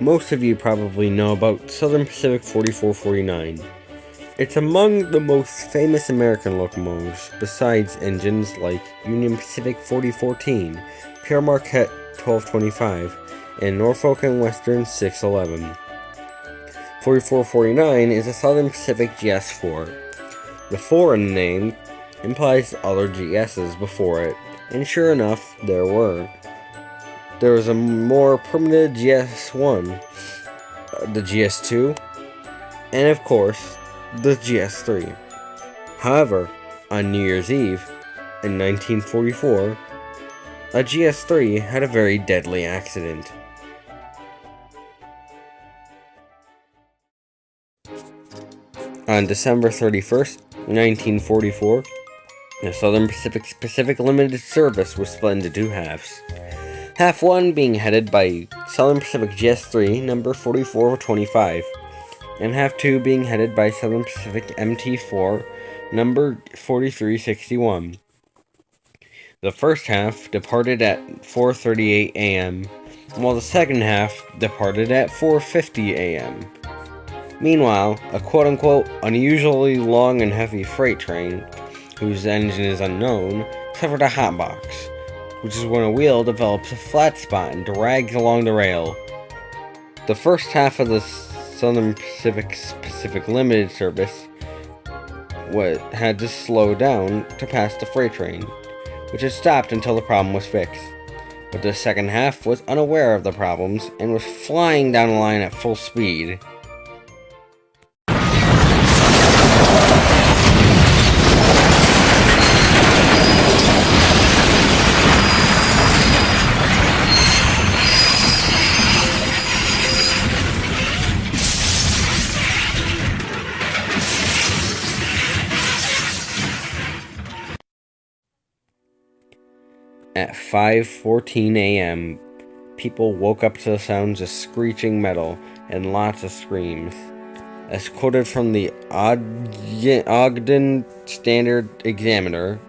Most of you probably know about Southern Pacific 4449. It's among the most famous American locomotives, besides engines like Union Pacific 4014, Pere Marquette 1225, and Norfolk and Western 611. 4449 is a Southern Pacific GS4. The 4 in the name implies other GSs before it, and sure enough, there were. There was a more primitive GS1, the GS2, and of course, the GS3. However, on New Year's Eve, in 1944, a GS3 had a very deadly accident. On December 31st, 1944, the Southern Pacific Limited Service was split into two halves. Half 1 being headed by Southern Pacific GS3 number 4425, and half 2 being headed by Southern Pacific MT4 number 4361. The first half departed at 4:38 a.m., while the second half departed at 4:50 a.m. Meanwhile, a quote-unquote unusually long and heavy freight train, whose engine is unknown, suffered a hotbox, which is when a wheel develops a flat spot and drags along the rail. The first half of the Southern Pacific Limited Service had to slow down to pass the freight train, which had stopped until the problem was fixed. But the second half was unaware of the problems and was flying down the line at full speed. At 5:14 a.m., people woke up to the sounds of screeching metal and lots of screams. As quoted from the Ogden Standard Examiner,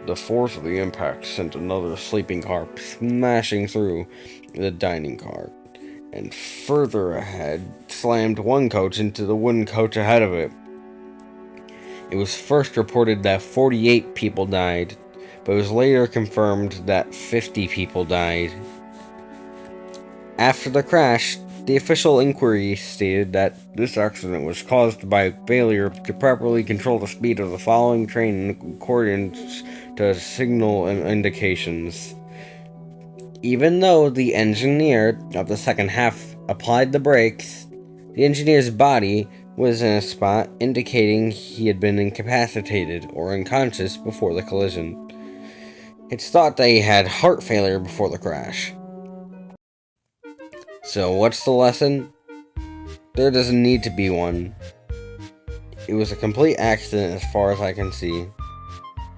the force of the impact sent another sleeping car smashing through the dining car, and further ahead slammed one coach into the wooden coach ahead of it. It was first reported that 48 people died, but it was later confirmed that 50 people died. After the crash, the official inquiry stated that this accident was caused by failure to properly control the speed of the following train in accordance to signal indications. Even though the engineer of the second half applied the brakes, the engineer's body was in a spot indicating he had been incapacitated or unconscious before the collision. It's thought that he had heart failure before the crash. So what's the lesson? There doesn't need to be one. It was a complete accident as far as I can see.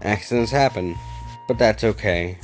Accidents happen, but that's okay.